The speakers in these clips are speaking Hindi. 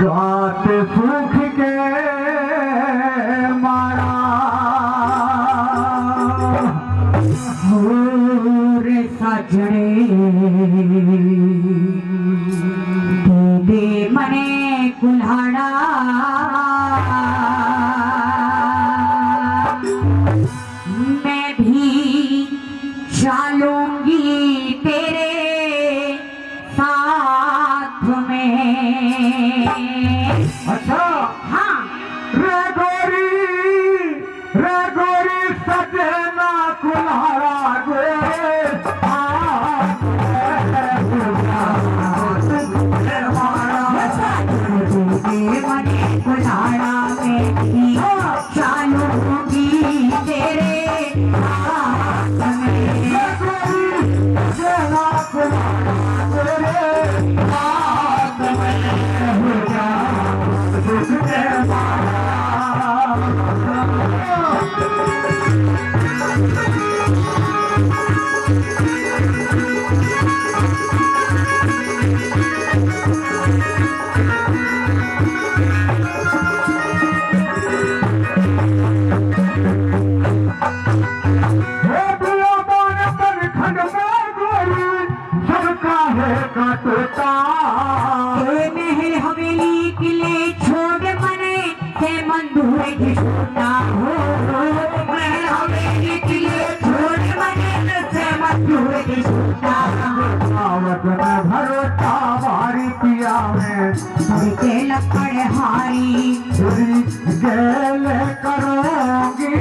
गात सूख के मारा रे साजणे दे मने कुल्हाड़ा मैं भी चलूंगी तेरे साथ में। अच्छा हाँ रे गोरी सजना कुल्हाड़ा गोरे मने कुल्हाड़ा में भी चलूंगी तेरे साथ में। सजना कुल्हाड़ा गोरे हाथ में हो जा दुख के मारा। महल हवेली किले छोड़ मने से मंदूर घिसोटा हो। महल हवेली किले छोड़ मने से मंदूर घिसोटा आवत में भरोसा भारी पिया में के लकड़ हारी गेल करोगी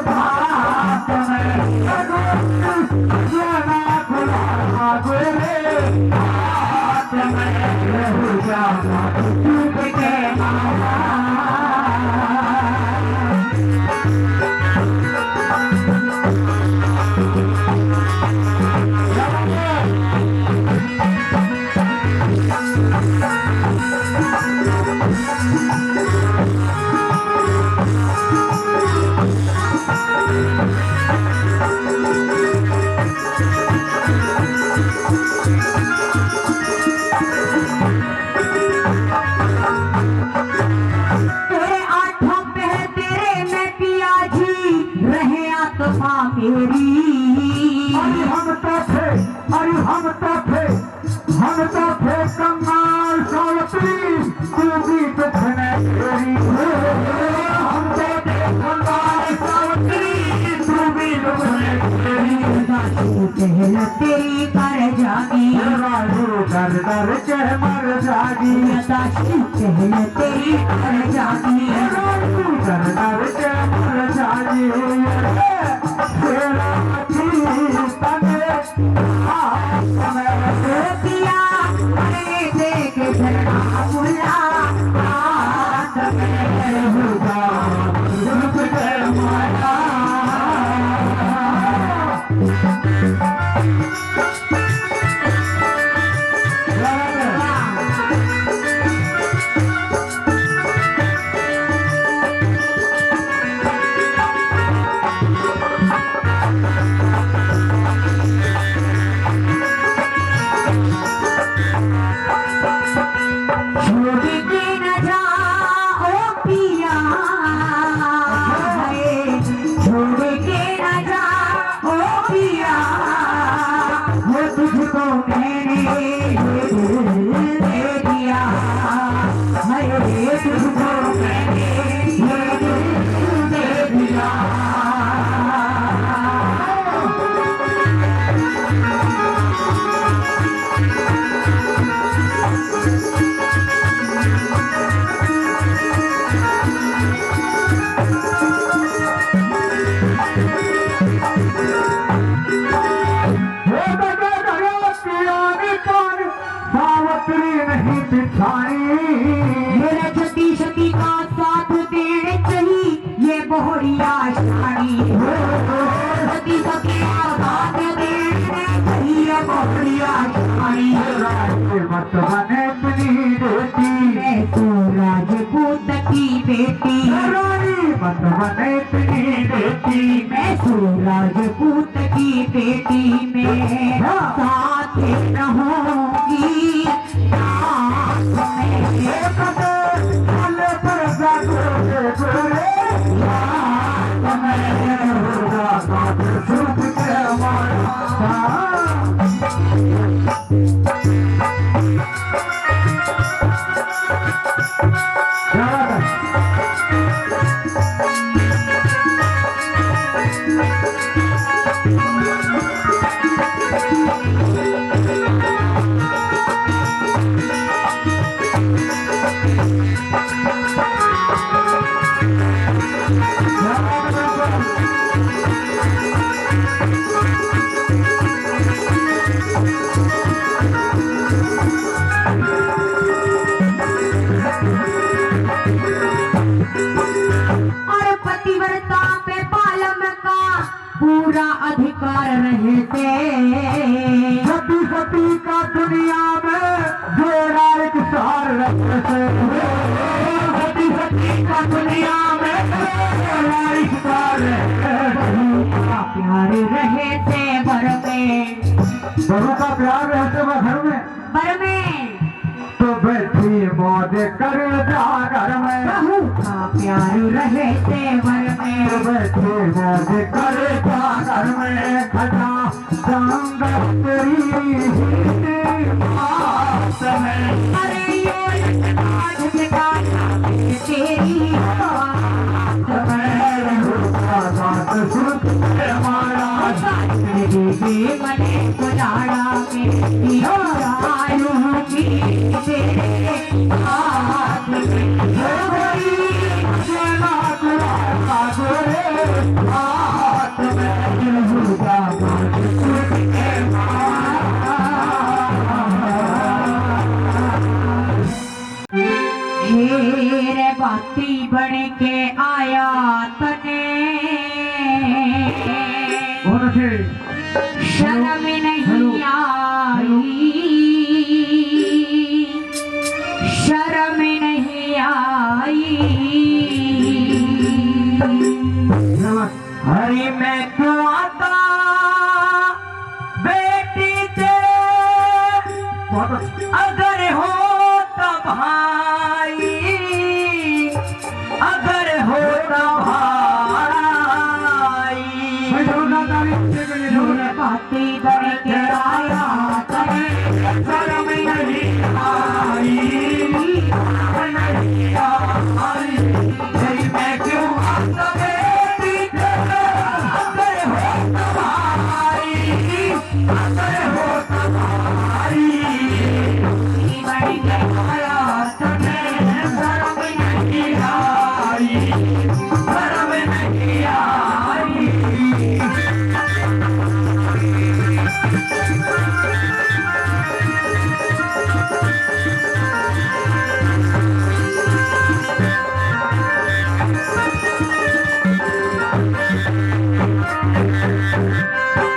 भात में सजना कुल्हाड़ा गोरे हाथ में हो जा दुख के मारा। तेरे आठों पे तेरे में पिया जी रहे आत्मा मेरी। अरे हम तो थे कंगाल सावत्री तू भी दुखने तेरी। हम तो थे कंगाल सावत्री तू भी दुखने तेरी। पहल तेरी कर जागी राजू दर दर के मर जागी। पहल तेरी कर जागी राजू दर दर के मर जागी। तेरा तने पिया अरे देख झरना बुला हाथ में हो जा दुख के मारा। छोड़ के न जाओ पिया छोड़ के न जाओ पिया वो तुझको मैंने दे दिया तुझको मैंने दे दिया। सावत्री नहीं बिछाई मेरा छती छती का साथ देने चाहिए ये बोहरिया शानी छती छती का साथ देने चाहिए ये बोहरिया शानी। मत बने इतनी देती मैं तो राजपूत की बेटी रानी मत बने इतनी देती मैं तो राजपूत की बेटी में साथ रहूंगी साथ में और पतिव्रता पे पालम का पूरा अधिकार रहते सती सती का दुनिया में जोड़ा एक सार रहते सती सती का दुनिया में जोड़ा एक सार प्यार रहते बर में बहू का प्यार रहते वह घर में बर में तो बैठी मौज कर जा घर में बहू का प्यार रहते बर में तो बैठी मौज कर जा घर में खजा संग तेरी बात में अरे ये आज जगाना तेरी बात दीदी मने गुजारा मेरी आयूंगी तेरे हाथ में हेरे बाती बन के आया तने शर्म नहीं आई शर्म नहीं आई हरी मैं क्यों आता बेटी तेरे अगर हो तब भाई अगर हो तब भाई बाती बन के आया तने शर्म नहीं आई नहीं आई मैं क्यों आता बेटी तेरे अगर हो तब भाई अगर हो तब भाई बन के आया तने शर्म नहीं आई शर्म नहीं आई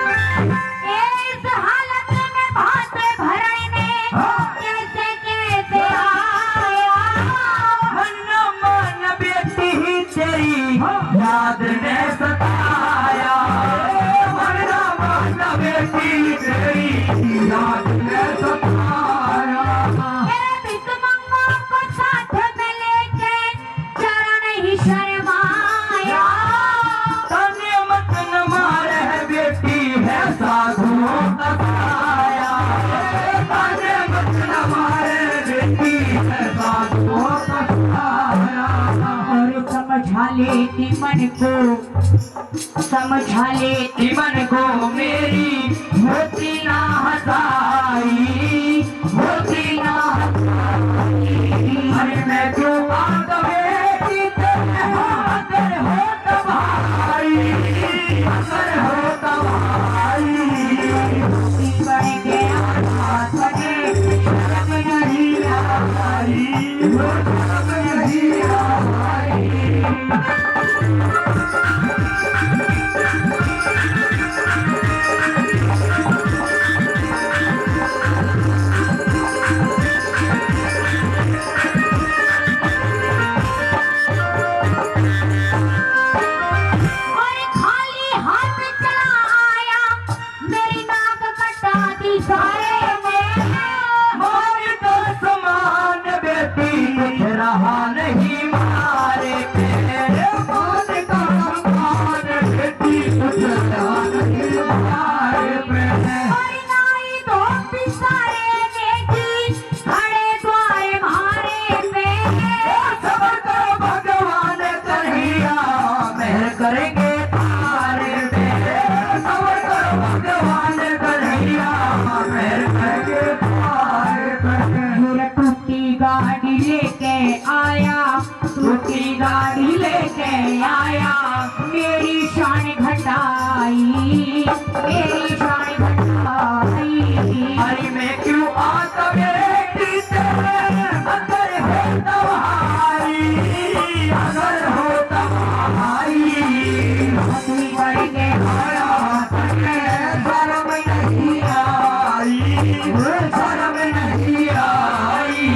इस हालत में भाते भरने कैसे कैसे आया मन मन बेटी तेरी याद ने सताया मन मन बेटी तेरी याद ने सताया भिकमंगों को साथ में लेके चरण ही शर्माया तने मत न मारे बेटी है साधुओं का साया तने मत न मारे बेटी है साधुओं का साया और समझा लेती मन को समझा लेती मन को मेरी होती ना हसाई होती ना हसाई अरे मैं क्यों बात बेटी तेरे अगर हो तब भाई अगर हो तब भाई बन के आया तने शर्म नहीं आई शर्म नहीं आई और खाली हाथ चला आया सारे में मान का समान बेटी कुछ रहा नहीं मारे पे मान का समान बेटी कुछ रहा नहीं मारे पे और नाई दो पिसारे बेटी खड़े द्वारे मारे पे सबर करो भगवान कन्हैया मेहर करेंगे तारे पे सबर करो भगवान कन्हैया मेहर करेंगे तारे पे मेरा टूटी गाड़ी लेके आया टूटी गाड़ी लेके आया मेरी शान घटाई मेरी शान घटाई अरे मैं क्यों आता बेटी तेरे अगर हो तुम्हारी अगर हो तुम्हारी अपनी करेंगे आया शर्म नहीं आई शर्म नहीं आई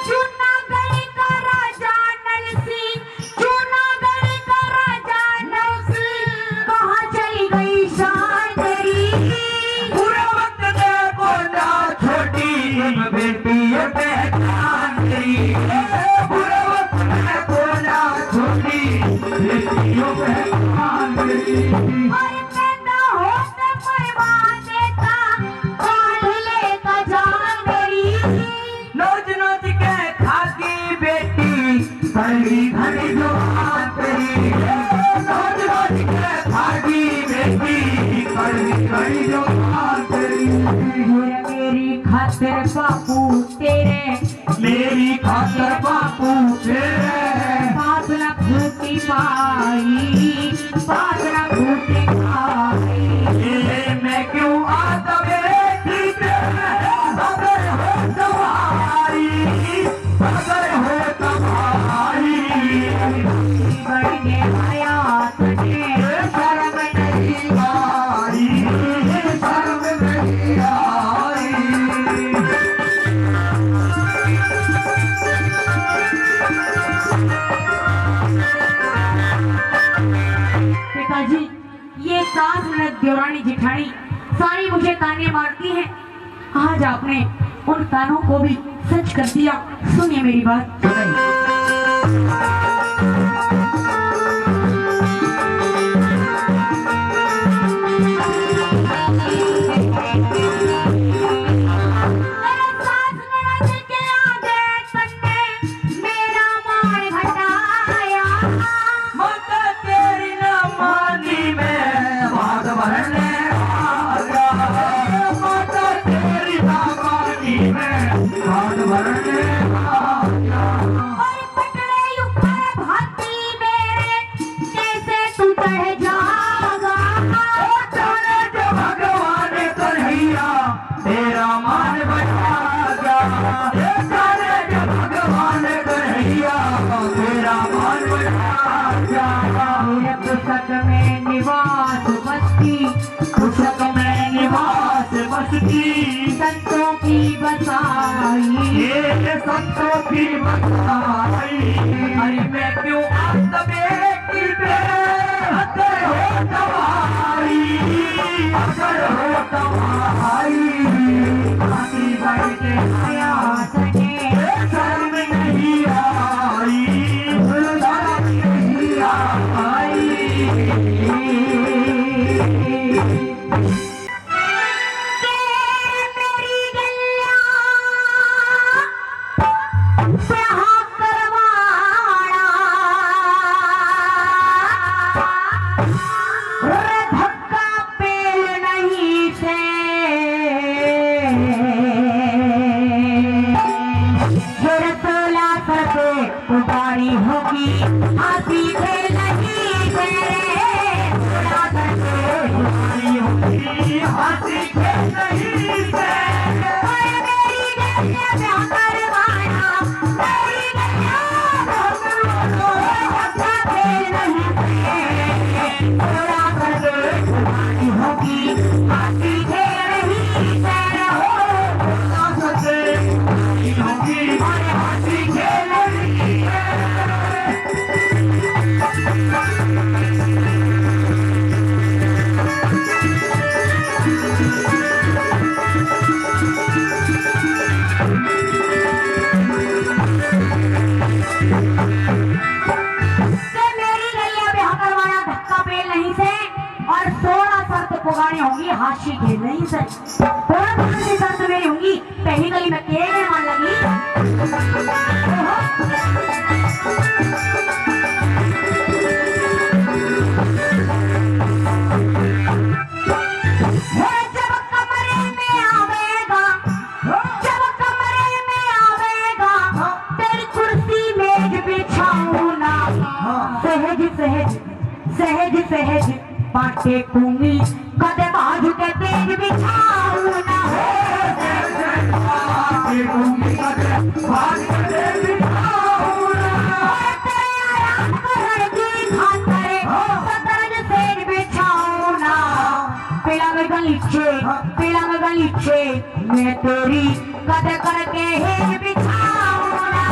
जूनागढ़ का राजा नल सिंह जूनागढ़ का राजा नल सिंह कहाँ चली गई शान तेरी पूरा वक्त देखो ना छोटी तुम बेटी ये पहचान तेरी पूरा वक्त देखो ना छोटी बेटियों पहचान तेरी और पैदा होते परवान देता काढ़ लेता जान मेरी नोच नोच के खाकी बेटी कड़ी घड़ी जो तेरी नोच नोच के खाकी बेटी कड़ी घड़ी जो तेरी मेरी खातिर बापू तेरे मेरी खातर बापू तेरे 5 लाख फूटी पाई 5 लाख फूटी पाई ये मैं क्यों आता बेटी तेरे अगर हो तुम्हारी अगर हो तुम्हारी बढ़ के आया तुझे शर्म नहीं आई शर्म नहीं आई पिताजी ये सास ननद देवरानी जिठानी सारी मुझे ताने मारती हैं आज आपने उन तानों को भी सच कर दिया सुनिए मेरी बात मेरे सास ननद के आगे तन्ने मेरा मान घटाया माता तेरी न मानी में भाग भरने आ गया माता तेरी न मानी में भाग भरने आ गया और पटरे ऊपर भाती मेरे कैसे तू चढ़ जागा जाने जो भगवान कन्हैया तेरा मान बचा गया जाने जो भगवान कन्हैया तेरा मान बचा गया मेरे पुस्तक में निवास बस्ती पुस्तक में निवास बसती संतों की बसाई ये संतों की बसाई अरे मैं क्यों आता बेटी तेरे अगर हो तुम्हारी अगर हो तुम्हारी आती बढ़ के आया सके शर्म नहीं आई शर्म नहीं आई मेरी गल्ला ब्याह करवाना रे धक्का पेल नहीं से होंगी हाशी खेल नहीं सर थोड़ा थोड़ा सी शर्त मेरी होंगी पहली गली में केड़े मान लगी जब कमरे में आवेगा तेरी कुर्सी मेज बिछाऊंगा सहज सहज सहज सहज बाटे कूंगी कदे बाजू के तेज बिछाऊंगा पिलंग गलीचे मैं तेरी कद करके हेज बिछाऊंगा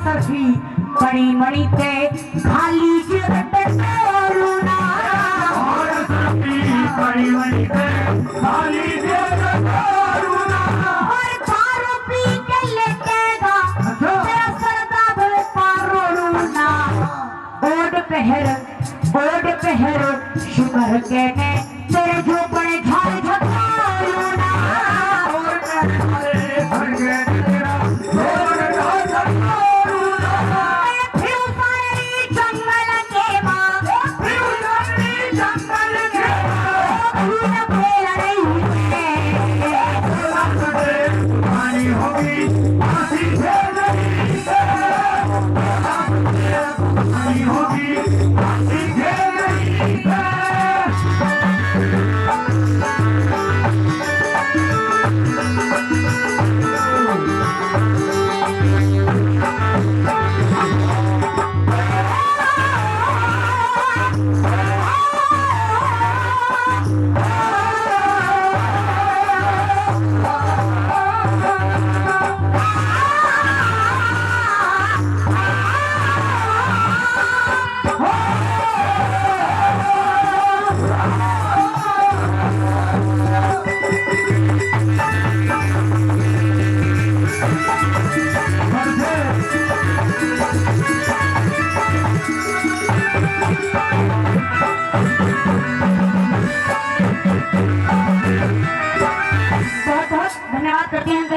सरफी बड़ी मणि पे खाली लूना बड़ी मणि पे खाली और पारो पी के लेटेगा तेरा सरदा भले पारो लूना ओड पहर शुक्र कहने तेरे झोपड़े झाड़ झकारूना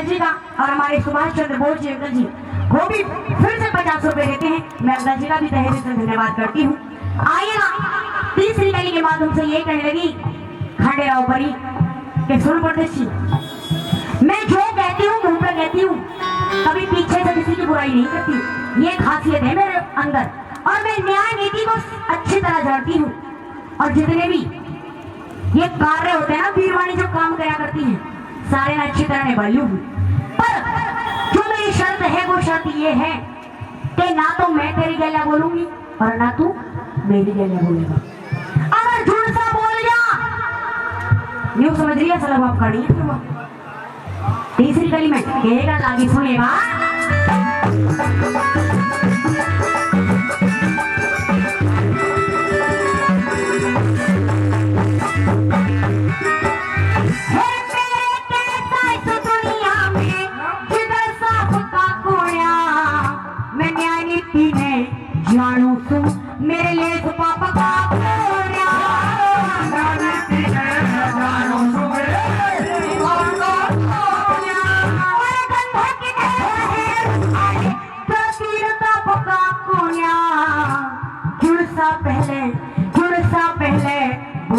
जी का और हमारे सुभाष चंद्र बोस जी अंकल जी वो भी फिर से 50 रुपए देते हैं। मैं अंकल जी का भी तहे दिल से धन्यवाद करती हूँ। आइए ना तीसरी कली के माध्यम से ये कहने लगी खंडेराव परी के सुन परदेशी मैं जो कहती हूँ मुंह पे कहती हूँ कभी पीछे से किसी की बुराई नहीं करती। ये खासियत है मेरे अंदर और मैं न्याय नीति को अच्छी तरह जानती हूँ और जितने भी ये कार्य होते हैं ना वीरवाणी जो काम करा करती है सारे मैं अच्छी तरह निभाई हूँ। पर जो मेरी शर्त है वो शर्त ये है कि ना तो मैं तेरी गैला बोलूंगी और ना तू मेरी गैला बोलेगा। अगर झूठ सा बोल जा न्यू समझ रही है सलाम आप खड़ी है। तीसरी गली में कहेगा लागी सुनेगा जानू तू मेरे लिए तो पापा का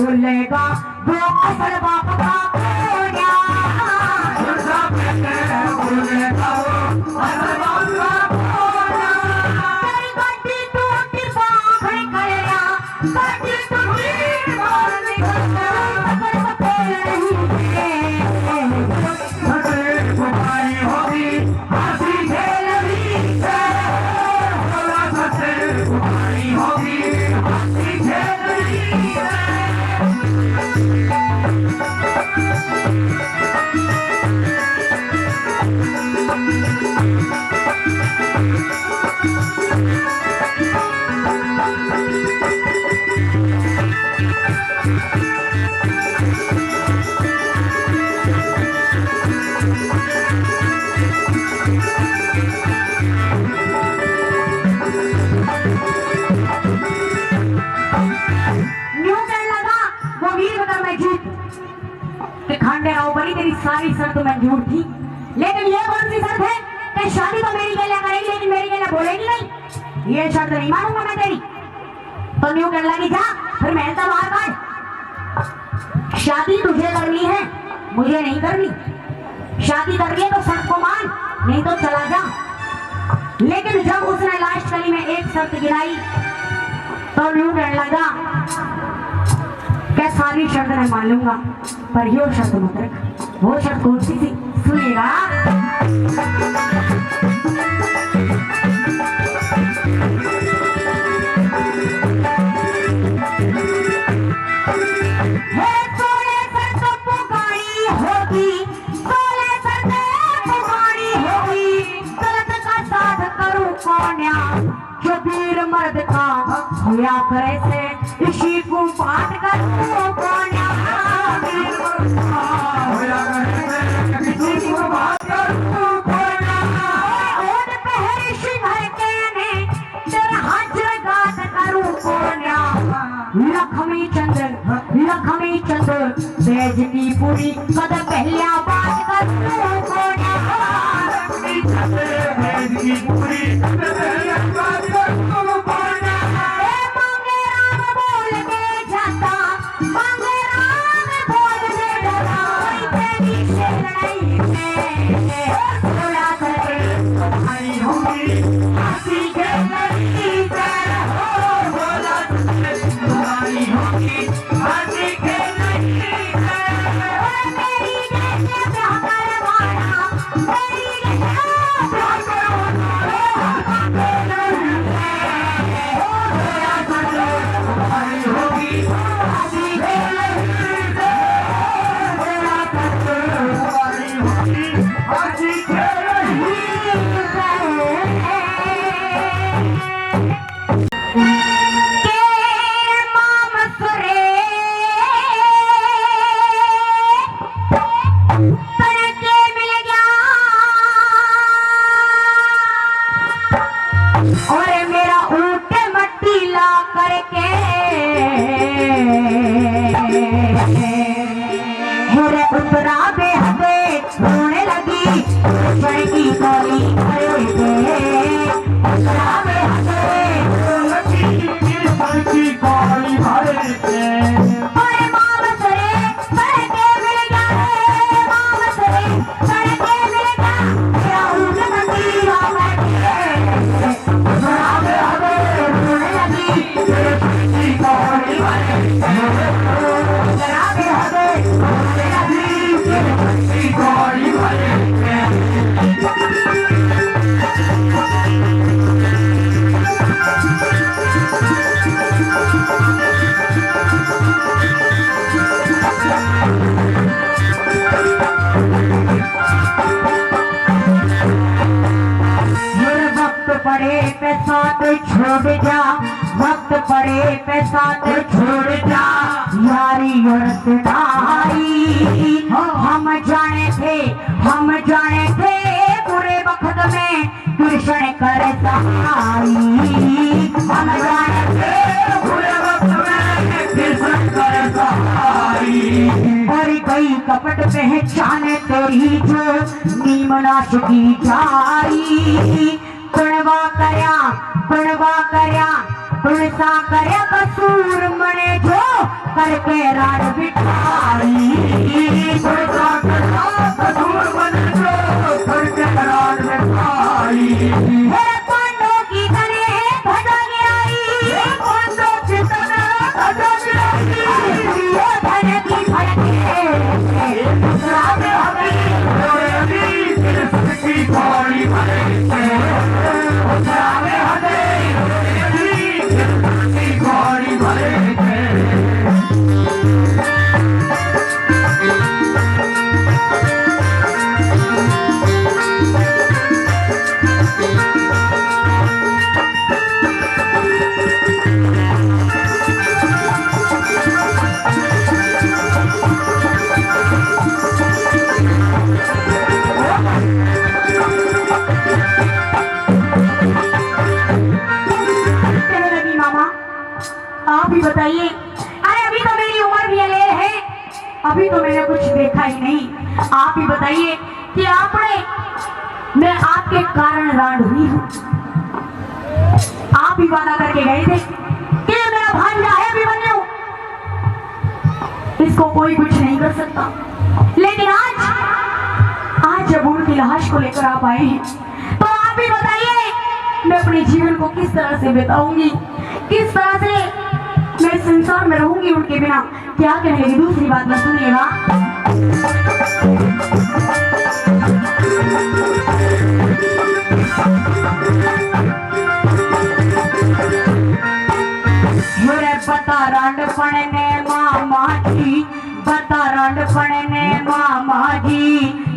भूलेगा वो असल बाप का कोन्या झुरसा बेटे भूलेगा वो असल बाप का कोन्या तेरी गड्डी टूटी बाखड़ गया गड्डी टूटी बाखड़ गया पर सफेद नहीं सफेद कुमारी होगी हंसी खेलनी से बोला सफेद कुमारी होगी हंसी खेलनी से न्यू कहने लगा वो वीर बता मैं झूठ कि खांडे आओ बड़ी तेरी सारी शर्त मंजूर थी लेकिन ये कौन सी शर्त है कि शादी तो मेरी के लिए करेगी लेकिन मेरी के लिए बोलेगी नहीं ये शर्त नहीं मानूंगा मैं तेरी तो न्यू कहने लगी जा फिर मैं तो बाहर काट शादी तुझे करनी है मुझे नहीं करनी शादी करनी है तो शर्त को मान नहीं तो चला जा लेकिन जब उसने लास्ट कली में एक शर्त गिराई तो न्यू कहने लगा क्या सारी शर्त मैं मान लूंगा पर यो शर्त मत रख वो शर्त कौन सी थी सुनिएगा हे सोने पर तो पुकारी होगी सोने पर तो पुकारी होगी गलत का साथ करूं कौन्या जो वीर मर्द का होया करे से इसी को पाठ करूं कौन्या होया करे किसी को बात करूं कोना ओट पहरे सिंहर केने तेरे हाजर गात करूं कौन्या लक्ष्मी चंद्र देज की पूरी कद पहलिया बात करूं कौन्या लक्ष्मी चंद्र देज की पूरी कद पहलिया बात करूं कोना मांगे राम बोल के जाता मांगे राम बोल के जाता तेरी शरणाई में थोड़ा करे तुम्हारी होगी हंसी खेलनी से हो बोला तुम्हारी होगी हंसी खेलनी से मेरी जैसे प्यार करवाना मेरी जैसे प्यार तुम्हारी होगी हंसी खेलनी से तुम्हारी होगी हंसी खेलनी के माम सुरे तड़के मिल गया और मेरा ऊँट मट्टी ला करके मेरे उपरा बेहदे रोने लगी चढ़ की गोली खड़े थे उपरा बेहदे की कौड़ी भरे थे और माम सुरे तड़के मिल गया माम सुरे तड़के मिल गया मेरा ऊँट मट्टी ला करके रोने लगी की कौड़ी भरे उपरा बेहदे रोने लगी की कौड़ी भरे वक्त पड़े पे साथ छोड़ जा वक्त पड़े पे साथ छोड़ जा यारी और सुनाई हम जाने थे बुरे वक्त में कृष्ण कर सहाई हम जाने थे बुरे वक्त में कृष्ण कर सहाई और कई कपट पहचाने तेरी जो नीमनाश की जाई तुलसा करे कसूर मने जो करके राज बिठाई तुलसा करा कसूर मन जो करके राज में खाई मेरे पांडव की तने भजन आई पांडव की तने भजन आई वो धन की भड़के राम हमें की कौड़ी भरे राम हमें की कौड़ी भरे आप ही बताइए। अरे अभी तो मेरी उम्र भी अलेर है, अभी तो मैंने कुछ देखा ही नहीं। आप ही बताइए कि आपने मैं आपके कारण रांड हुई हूँ। आप ही वादा करके गए थे कि ये मेरा भांजा है अभिमन्यु, इसको कोई कुछ नहीं कर सकता। लेकिन आज जब उनकी लाश को लेकर आप आए हैं तो आप ही बताइए मैं अपने जीवन को किस तरह से बिताऊंगी, किस तरह से मैं संसार में रहूंगी उनके बिना। क्या कहेंगे दूसरी बात में सुनिएगा। बता रांड पड़ने मामा जी, बता रांड पड़ने मामा जी,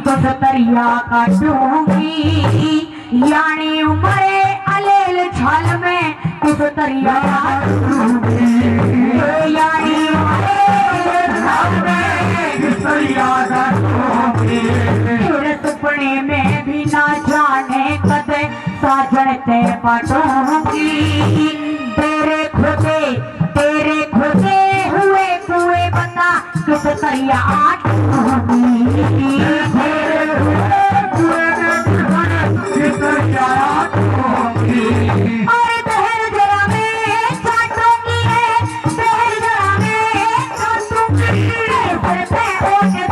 तो सतरिया काटूंगी यानी उमरे अलेल छाल में तो सतरिया यानी सपने में भी ना जाने कदे साजन ते पटूंगी तेरे खुदे हुए कुएं बता किस तरिया और दहर जरा में चाटूंगी दहर जरा में चाटूंगी फिर पे ओके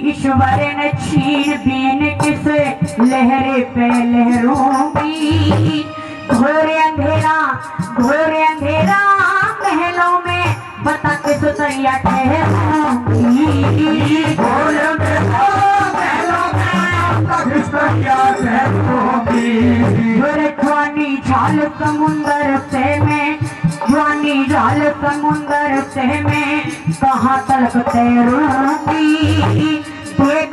ईश्वर ने छीन बीन किस लहरे पे लहरूंगी घोर अंधेरा महलों में बता किस तरिया ठहरूंगी घोर अंधेरा महलों में बता किस तरिया ठहरूंगी जवानी झाल समुंदर से में जवानी झाल समुंदर से में कहाँ तलक तैरूंगी देख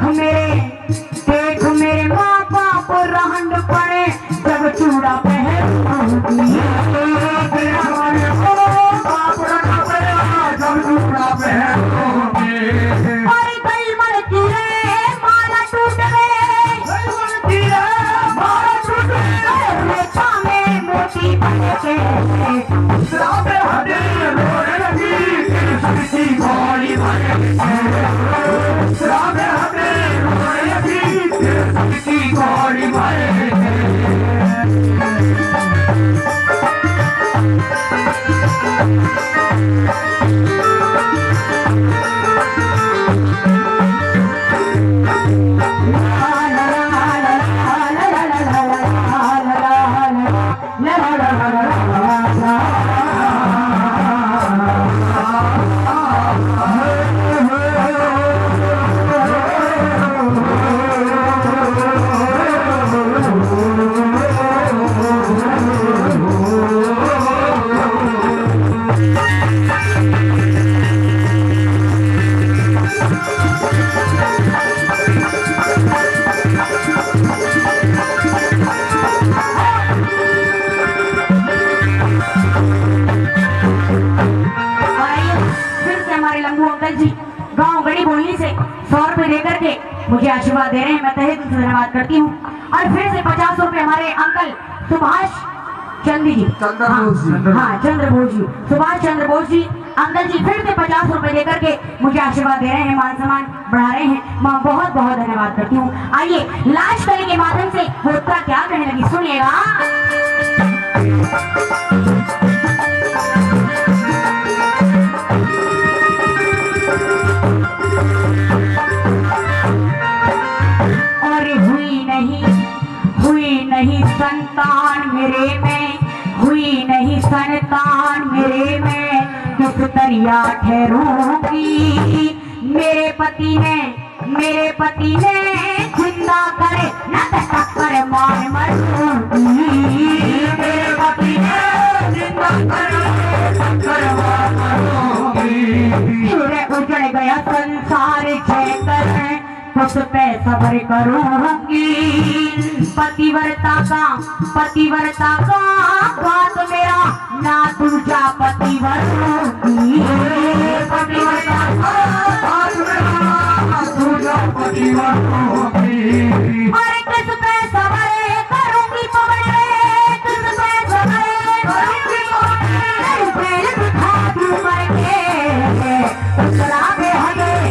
मेरे माँ बाप रहन पड़े जब चूड़ा पहनूंगी और गई मरती रे माला टूट रेखा में मोती बन के घोड़ी मुझे आशीर्वाद दे रहे हैं, मैं तहे दिल से धन्यवाद करती हूँ। और फिर से 50 रुपए हमारे अंकल सुभाष चंद्र जी, हाँ चंद्र बोस जी, सुभाष चंद्र बोस जी अंकल जी फिर से 50 रुपए देकर के मुझे आशीर्वाद दे रहे हैं, मान सम्मान बढ़ा रहे हैं। मैं बहुत बहुत धन्यवाद करती हूँ। आइए लाश कली के माध्यम से होता क्या कहने लगी सुनिएगा। हुई नहीं संतान मेरे में, हुई नहीं संतान मेरे में, किस तरिया ठहरूंगी। मेरे पति ने जिंदा करे न टक्कर मार मरूंगी। मेरे पति ने जिंदा करे टक्कर मार मरूंगी। फिर उजड़ गया संसार जय कर उस पे सब्र करूंगी। पतिव्रता का बात मेरा ना दूजा पतिव्रती। पतिव्रता का बात मेरा ना दूजा पतिव्रती। अरे किस पे सब्र करूंगी पवने, किस पे सब्र करूंगी पवने, पैर दिखा दूं करके उतरा दे हमें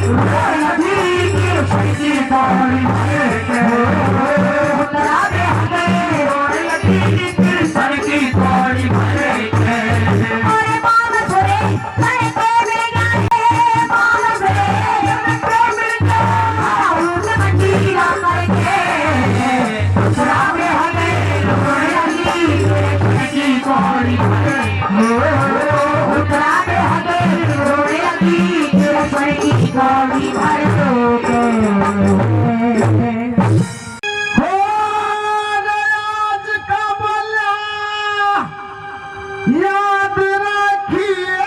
याद रखिए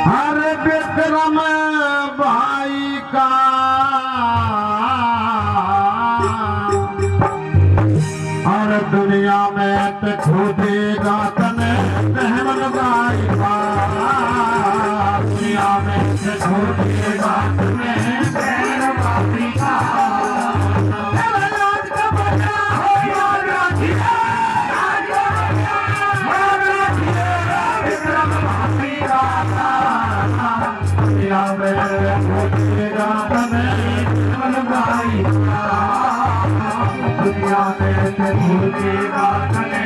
हर विक्रम भाई का। और दुनिया में तो खोदेगा तने रहमन भाई का। दुनिया में तो खोदेगा तने रहमन भाई का। दुनिया में से भूलेगा तने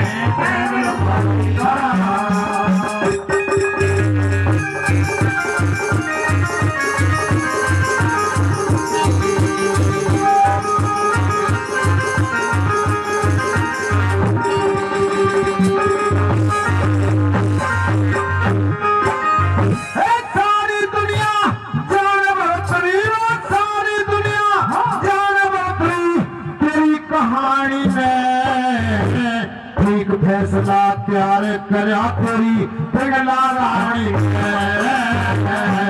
फैसला प्यार करया तेरी पिघला रानी।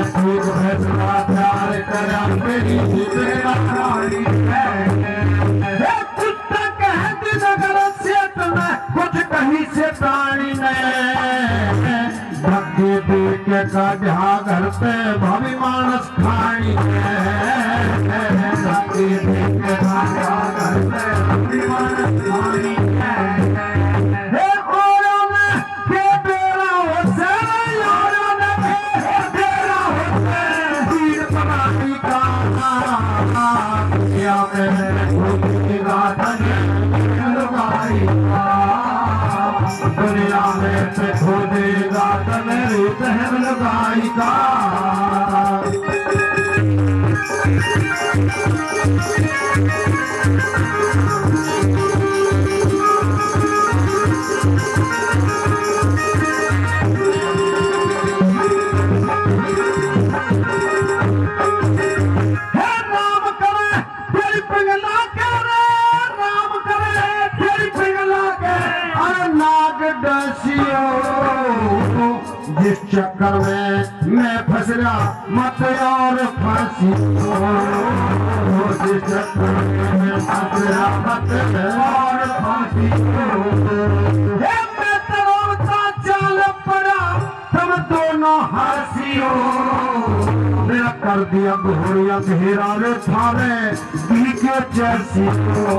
ठीक फैसला प्यार करया तेरी पिघला रानी। कुछ कहती नगर से तुम्हें कुछ कहीं से प्राणी ने धक्के दे के का घर पे भाभी मानस खानी। धक्के दे के का घर पे भाभी मानस खानी। दुनिया में से खोदेगा तमेरी बहन लगाई का। जिस चक्कर में मैं फंस रहा मत और फांसी। जिस चक्कर में मैं फंस रहा मत और फांसी। मैं तरवता चाल पड़ा तुम दोनों हंसी हो। मेरा कर दिया घोड़िया घेरा रे थाने दी के जैसी हो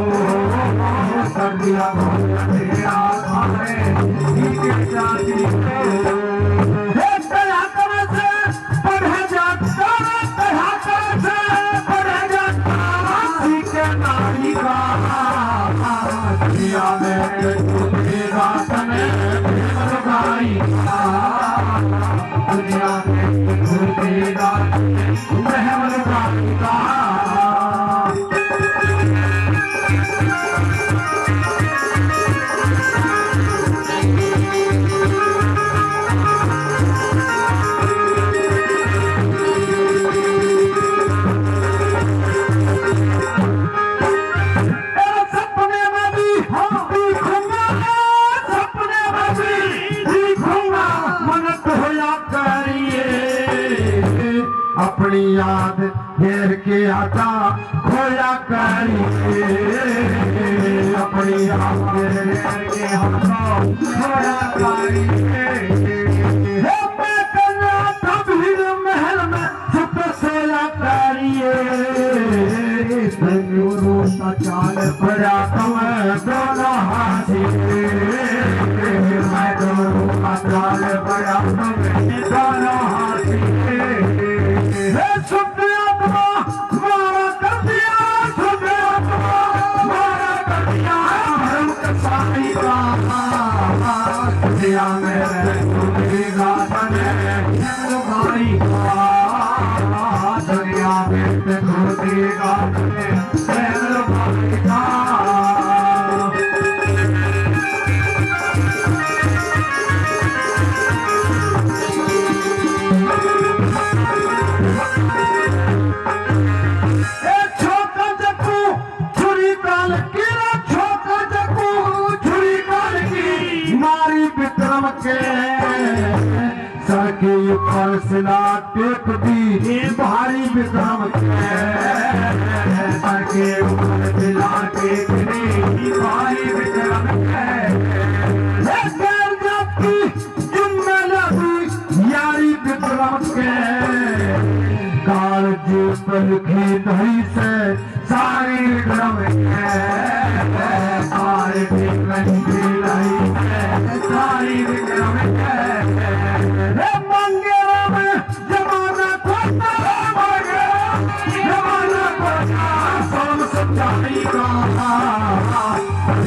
कर दिया घोड़िया घेरा थाने दी के जैसी हो तेरा कर से पढ़े जाता तेरा कर से पढ़े जाता दी के नारी का दुनिया में तुझेगा तने लगाई दुनिया में तुझेगा रहम लगाई का अपनी याद घेर के आता खोया करिए अपनी याद घेर के आता खोया करिए मैं करना तब हिर महल में छुप सोया करिए रोता चाल पड़ा तुम्हें दोनों हाथी मैं रोता चाल पड़ा तुम्हें दोनों हाथी दुनिया में तुझेगा तने भाई दुनिया में तुझेगा तने भाई का सर के ऊपर सिला टेक दी भारी विक्रम के सर के ऊपर सिला टेक दी भारी विक्रम के जुम्मे लगी यारी विक्रम के काल जी पर लिखी दही से सारी विक्रम के सारी विक्रम की दही से सारी विक्रम के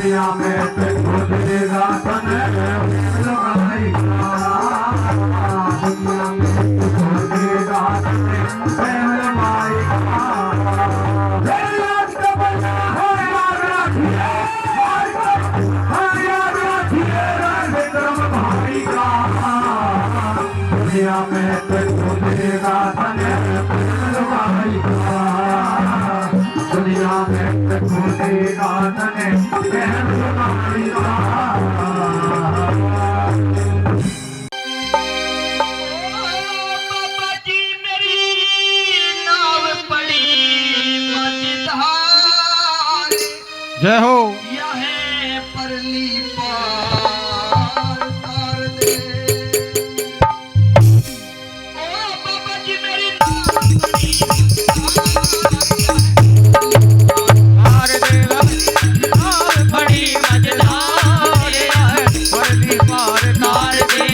दुनिया में तुझेगा तने लगाई दुनिया में तुझेगा तने लगाई दुनिया में तुझेगा तने लगाई दुनिया में तुझेगा तने बाबा जी मेरी नाव पड़ी मझधार जय हो यह परली पार तार दे ओ बाबा जी मेरी नाव पड़ी मझधार परली पार तार दे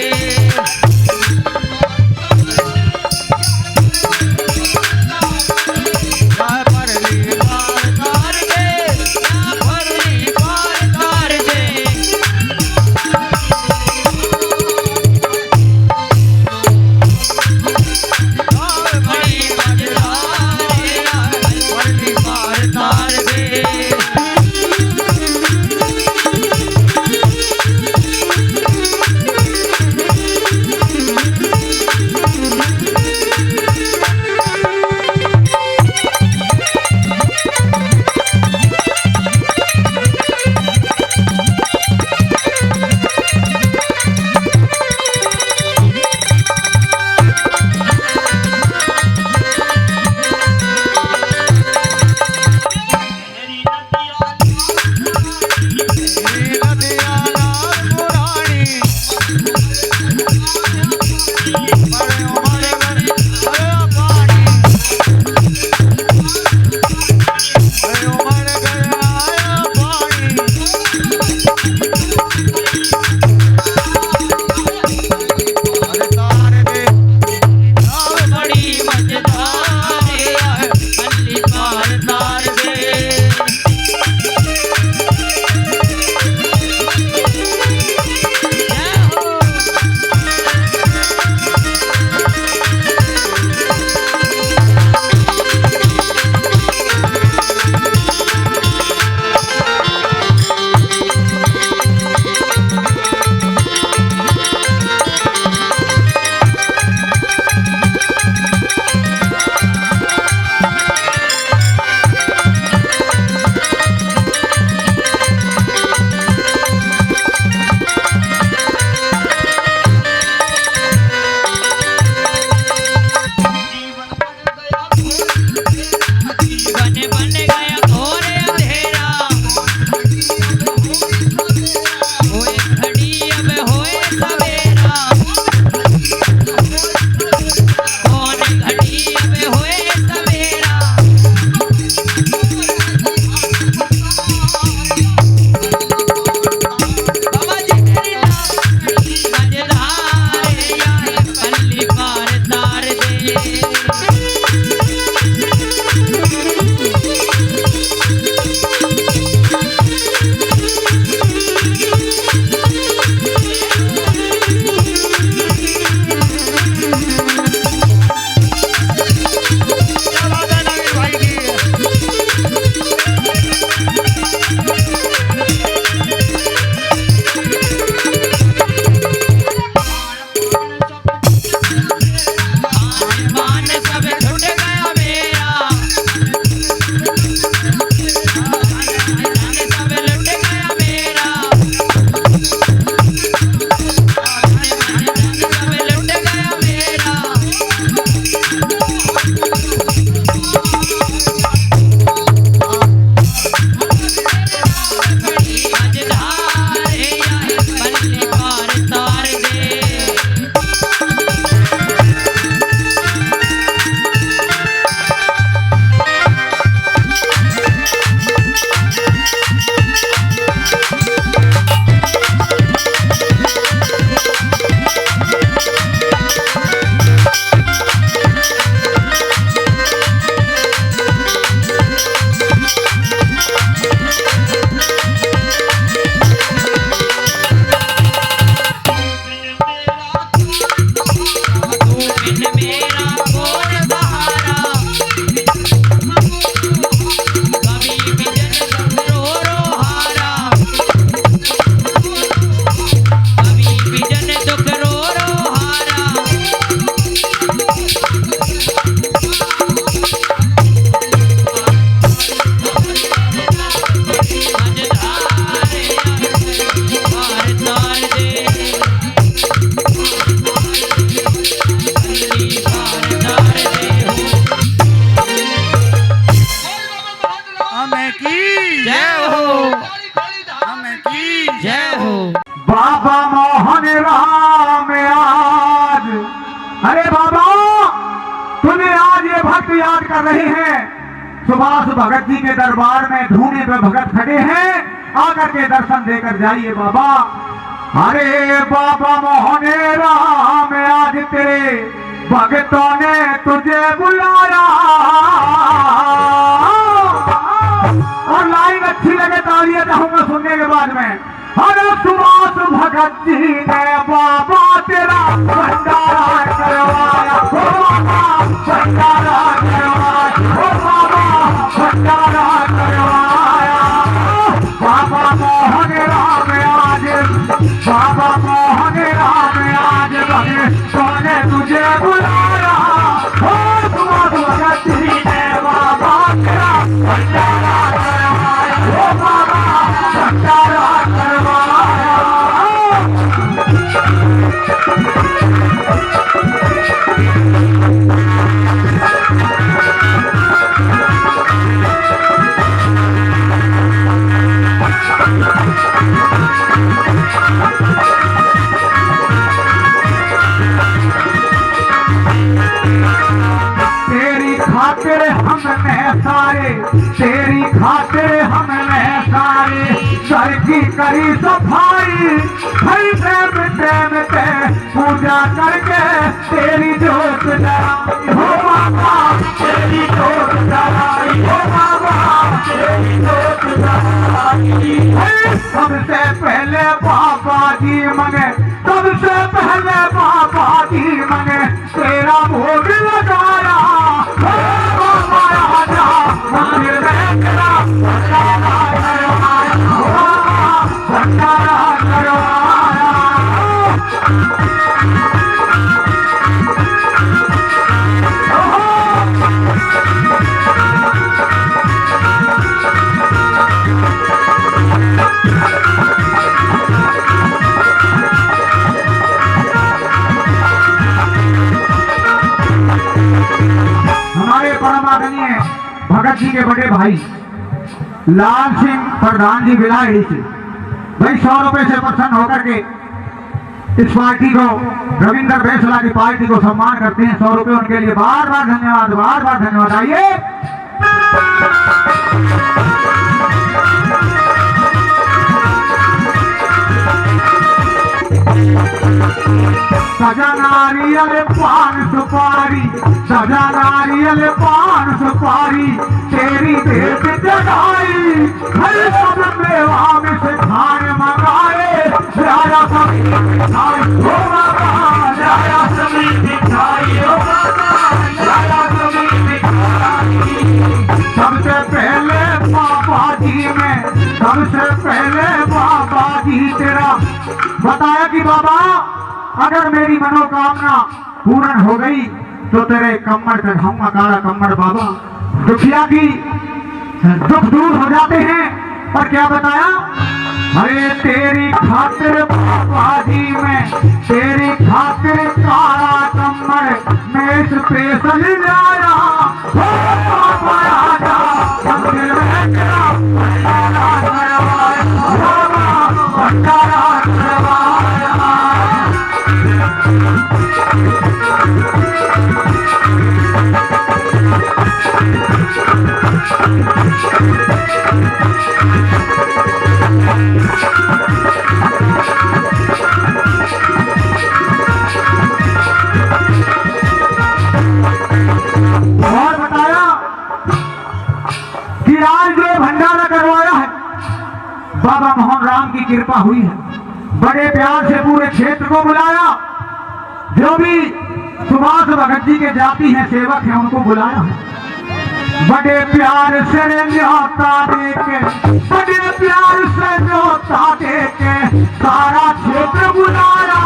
बाबा मोहन राम आज, अरे बाबा तुम्हें आज ये भक्त याद कर रहे हैं। सुभाष भगत जी के दरबार में धूने पे भगत खड़े हैं, आकर के दर्शन देकर जाइए बाबा। अरे बाबा मोहन राम आज तेरे भक्तों ने तुझे बुलाया। और लाइन अच्छी लगे तालियां चाहूंगा सुनने के बाद में। अरे सुभाष भगत जी ने बाबा तेरा भंडारा करवाया, ओ बाबा भंडारा करवाया, ओ बाबा भंडारा करवाया। बाबा मोहन राम आज, बाबा मोहन राम आज भक्तों ने तुझे बुलाया। ओ सुभाष भगत जी ने बाबा तेरा भंडारा करवाया, ओ बाबा भंडारा करवाया। तेरी खातिर हमने सारे, तेरी खातिर हमने सारे घर की करी सफाई। हर प्रेम प्रेम के पूजा करके तेरी जोत जलाई, हो बाबा तेरी जोत जलाई, हो बाबा तेरी जोत जलाई। सबसे पहले बाबा जी मने, सबसे पहले बाबा जी मने तेरा भोग लगाया। बाबा राजा मंदिर में तेरा भंडारा करवाया, बाबा भंडारा करवाया। हमारे परम आदरणीय भगत जी के बड़े भाई लाल सिंह प्रधान जी बिलाड़ी से भाई 100 रुपए से प्रसन्न होकर के इस पार्टी को, रविंदर बैसला की पार्टी को सम्मान करते हैं। 100 रुपए उनके लिए बार बार धन्यवाद, बार बार धन्यवाद। आइए सजा नारियल पान सुपारी, सजा नारियल पान सुपारी तेरी भेंट चढ़ाई। हर सब मेवा में से खान मंगाए, लाया सभी मिठाई, हो बाबा लाया सभी मिठाई, हो बाबा लाया सभी मिठाई। सबसे पहले बाबा जी में, सबसे पहले बाबा जी तेरा बताया कि बाबा अगर मेरी मनोकामना पूर्ण हो गई तो तेरे कम्मर चढ़ाऊंगा, काला कम्मर बाबा। दुखिया की दुख दूर हो जाते हैं। पर क्या बताया, अरे तेरी खातिर बाबा जी में, तेरी खातिर काला कम्मर में स्पेशल लाया। हो बाबा राजा मंदिर में तेरा भंडारा करवाया, बाबा भंडारा करवाया। और बताया कि आज जो भंडारा करवाया है बाबा मोहन राम की कृपा हुई है। बड़े प्यार से पूरे क्षेत्र को बुलाया, जो भी सुभाष भगत जी के जाति हैं, सेवक हैं, उनको बुलाया है। बड़े प्यार से न्योता देके, बड़े प्यार से न्योता देके सारा क्षेत्र बुलाया।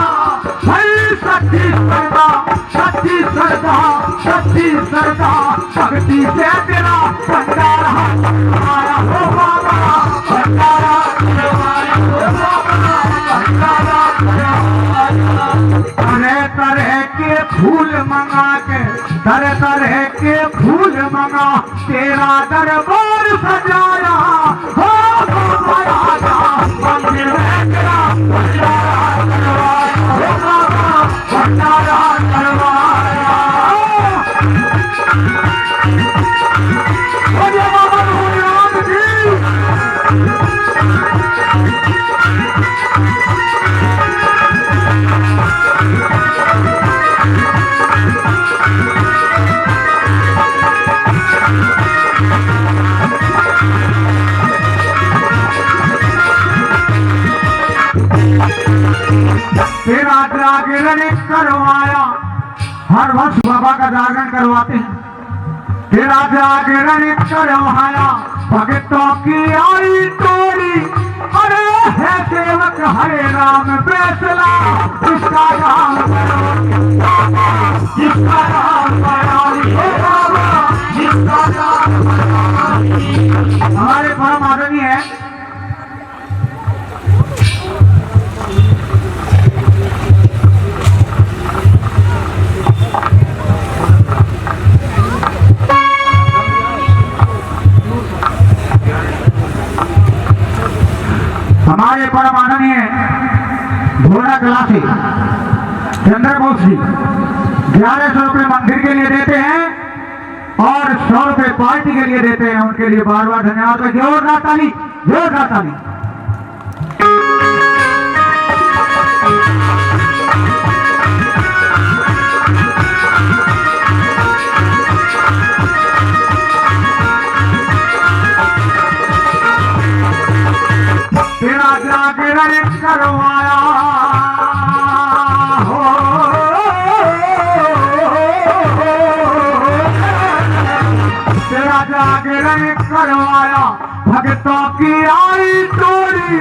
भाई सच्ची श्रद्धा, सच्ची श्रद्धा, सच्ची श्रद्धा भक्ति से तेरा भंडारा आया। हो बाबा भंडारा करवाया, हो बाबा भंडारा करवाया। तरह तरह के फूल मंगा के, तरह तरह के फूल मंगा तेरा दरबार सजाया। हो बाबा राजा मंदिर में तेरा भंडारा तेरा जागरण करवाया, हर वर्ष बाबा का जागरण करवाते हैं। तेरा जागरण करवाया, भक्तों की आई टोरी, अरे है सेवक हरे राम फैसला, जिसका राम जिसका राम बाबा, जिसका राम हमारे परम आदरणीय है हमारे परम आदरणीय घोड़ा कला से चंद्रबोस जी 1100 रुपये मंदिर के लिए देते हैं और 100 रुपये पार्टी के लिए देते हैं। उनके लिए बार बार धन्यवाद। जोरदार ताली, जोरदार ताली। तेरा जागरण करवाया हो, तेरा जागरण करवाया, भक्तों की आई टोरी,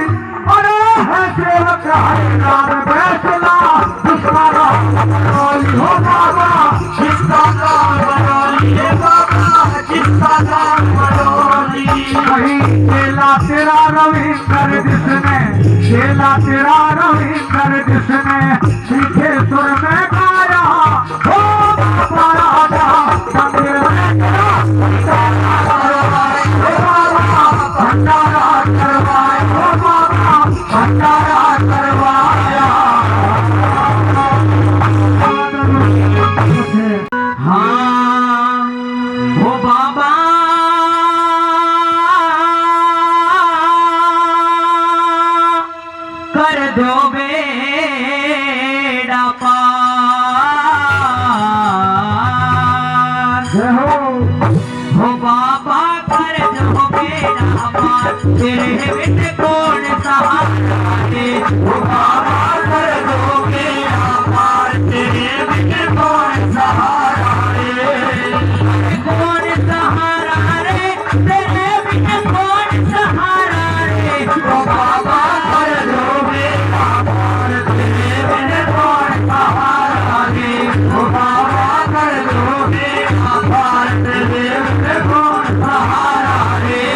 अरे है सेवक हरे राम फैसला, जिसका राम हो बाबा, जिसका राम है बाबा, जिसका राम कहीं चेला तेरा रविंद्र जिसने, चेला तेरा रविंद्र जिसने सीखे सुर में गाया, हो बाबा राजा मंदिर में भंडारा करवाया, हो बाबा भंडारा करवाया। हाँ हो बाबा कर दो बेड़ा पार, हो बाबा कर दो बेड़ा पार, तेरे बिन कौन सहारा दे, हो बाबा कर दो बेड़ा पार, तेरे बिन कौन सहारा दे, कौन सहारा रे, तेरे बिन कौन सहारा रे, हो बाबा कर दो बेड़ा पार, तेरे बिन कौन सहारा रे, हो बाबा कर दो बेड़ा पार, तेरे बिन कौन सहारा रे।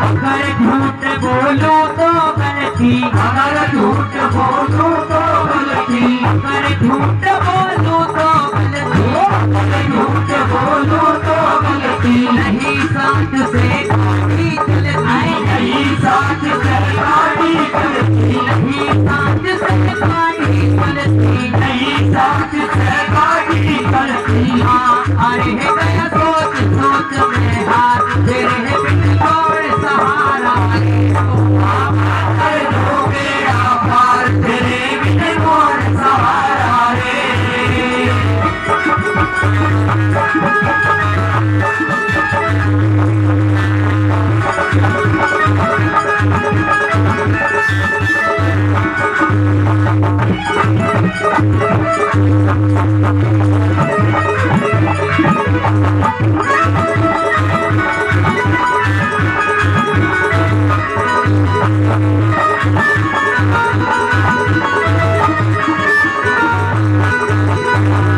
अगर झूठ बोलूं तो गलती, अगर झूठ बोलूं तो गलती, अगर झूठ बोलूं तो गलती, नहीं साथ से गाड़ी चलती, नहीं साथ से गाड़ी चलती, नहीं साथ से गाड़ी चलती, नहीं साथ गाड़ी चलती अरे गया सोच सोच में हाथ तेरे बिन कौन सहारा कर दो बेड़ा पार तेरे बिन कौन सहारा रे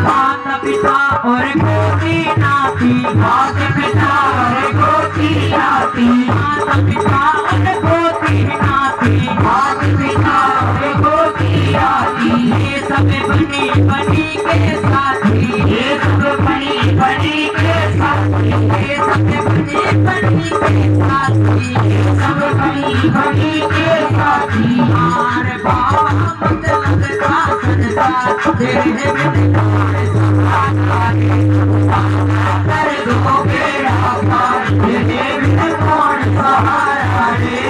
माता पिता और गोदी नाती माता पिता और गोदी नाती माता पिता और गोदी नाती माता पिता और गोदी नाती ये सब बनी बनी के साथी ये सब बनी बनी के साथी ये सब बनी बनी के साथी ये सब बनी बनी के साथी मार बाबा मत लगता सजता तेरे बिन कौन सहारा कर दो बेड़ा पार तेरे बिन कौन सहारा रे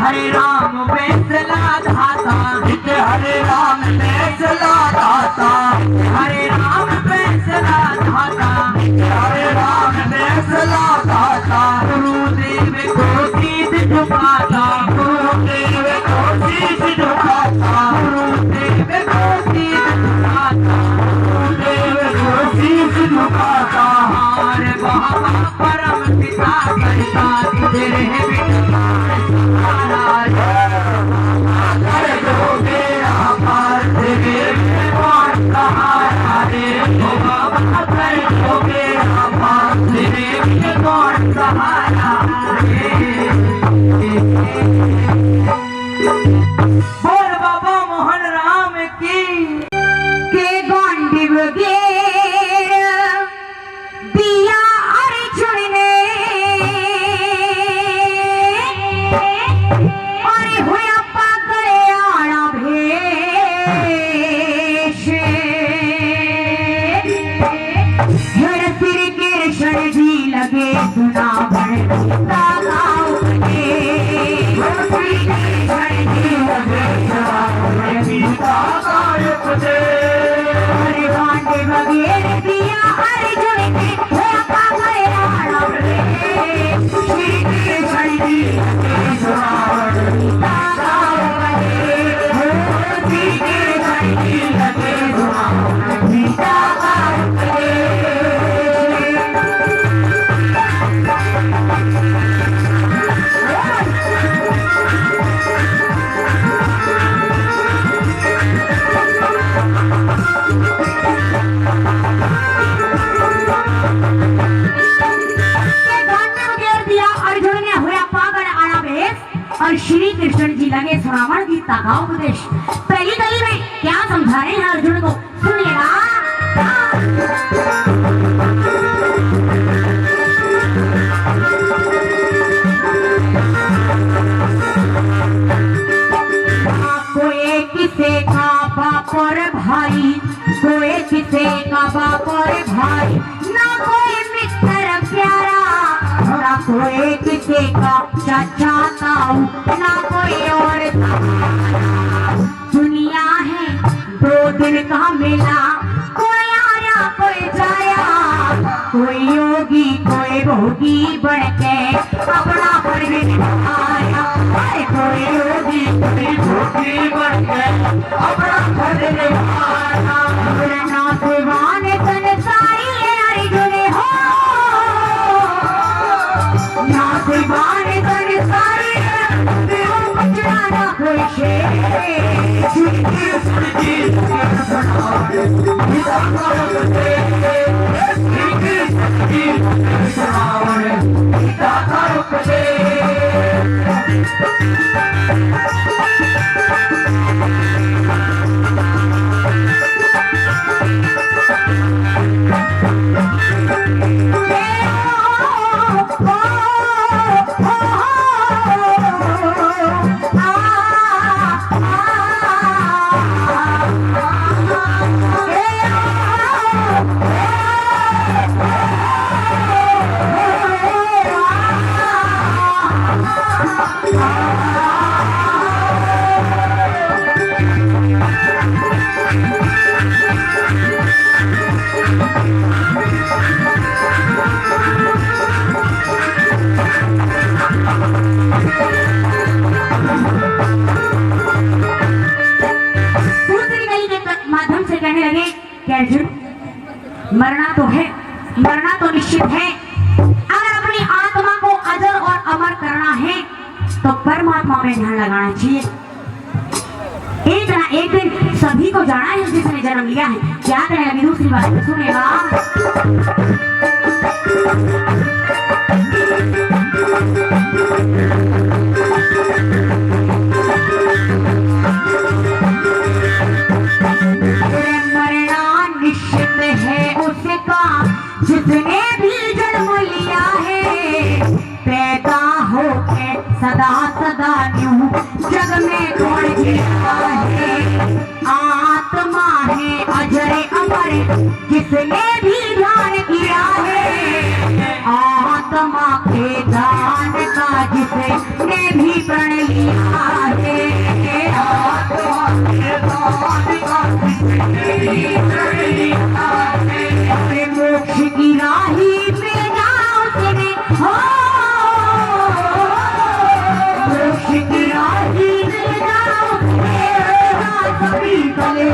हरे राम फैसला धाता हरे राम फैसला दाता हरे राम फैसला धाता हरे राम फैसला दाता गुरुदेव को सीध झुकाता गुरुदेव को शीश झुकाता गुरुदेव को सीध झुकाता गुरुदेव को शीश झुकाता और बाबा परम पिता करता तेरे बिन कौन सहारा कर दो बेड़ा पार तेरे बिन कौन सहारा रे ओ बाबा कर दो बेड़ा पार तेरे बिन कौन सहारा बोल बाबा मोहन राम की के गांडी वगैर दिया अर्जुन ने अरे होया पागल आड़ा भेष हर सिर कृष्ण जी लगे सुना दादाओं के हर सिर कृष्ण जी लगे हरे गांडे वगैरह दिया अर्जुन ने होया पागल आड़ा भेष श्री कृष्ण जी लगे सुना और श्री कृष्ण जी लगे श्रावण गीता का उपदेश पहली गली में क्या समझा रहे हैं अर्जुन को सुनिएगा कोई किसे का बाप और भाई कोई किसे का बाप और भाई ना कोई मित्र प्यारा ना कोई किसी का चाचा ताऊ ना कोई और दुनिया है 2 दिन का मेला कोई आया कोई जाया कोई योगी कोई भोगी बन के अपना फर्ज निभाया कोई योगी कोई भोगी बन के अपना फर्ज निभाया ना दीवान तन सारी अर्जुन हो ना दीवान तन सारी बचना ना कोई शेर मरना तो है, मरना तो निश्चित है। अगर अपनी आत्मा को अजर और अमर करना है तो परमात्मा में ध्यान लगाना चाहिए। एक ना एक दिन सभी को जाना है जिसने जन्म लिया है। क्या करें अभी दूसरी बात तो सुनेगा। जिसने भी जन्म लिया है पैदा होके सदा सदा यूं जग में कौन जीता है। आत्मा है अजर अमर जिसने भी ध्यान किया है। आत्मा के ध्यान का जिसने भी प्रण लिया है। आत्मा के ध्यान का जिसने भी प्रण लिया है। मोक्ष की राही में जाओ तेरे हो। मोक्ष की राही में जाओ सभी कले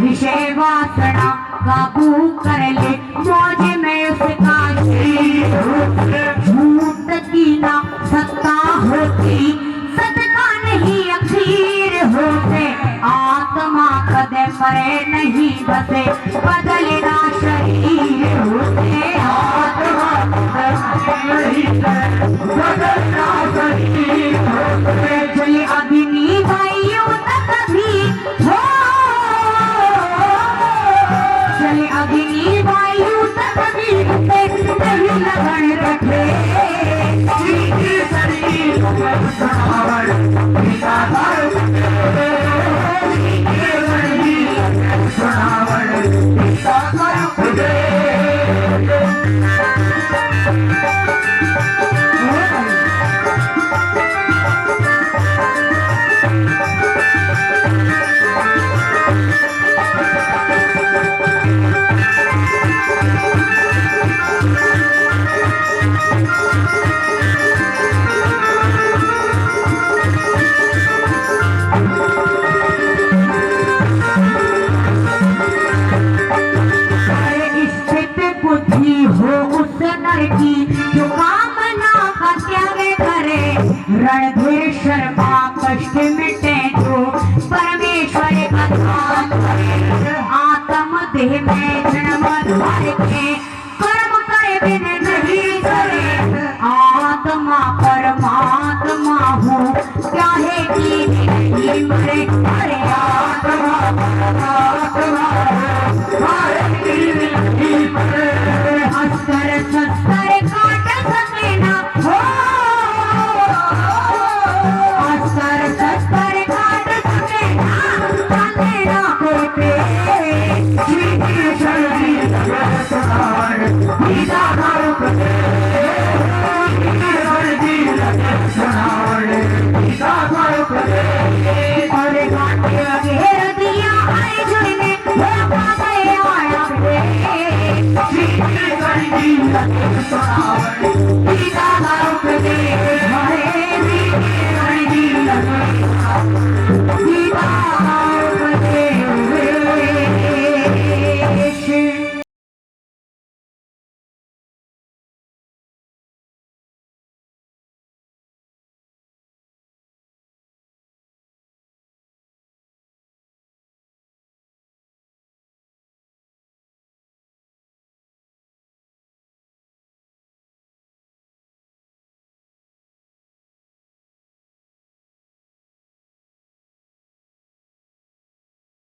विषय वासना काबू कर ले मौज में उसका झूठ की ना सत्ता होती सदका नहीं अखीर होते। आत्मा कदे मरे नहीं बसे बदलना शरीर होते। आत्मा नहीं बदलना शरीर होते। चले अग्नि भाइयों तक भी हो। चले अग्नि वायु तक भी नहीं लगन रखे। शरीर हो उस नर की जो कामना का त्याग करे। रणधीर शर्मा कष्ट मिटे जो परमेश्वर का ध्यान करे। आत्म देह में जन्म धार के कर्म करे बिन नहीं करे। आत्मा परमात्मा हूँ चाहे कि नहीं मरे। अरे आत्मा परमात्मा हस्तर शस्त्र काट सके ना तोरा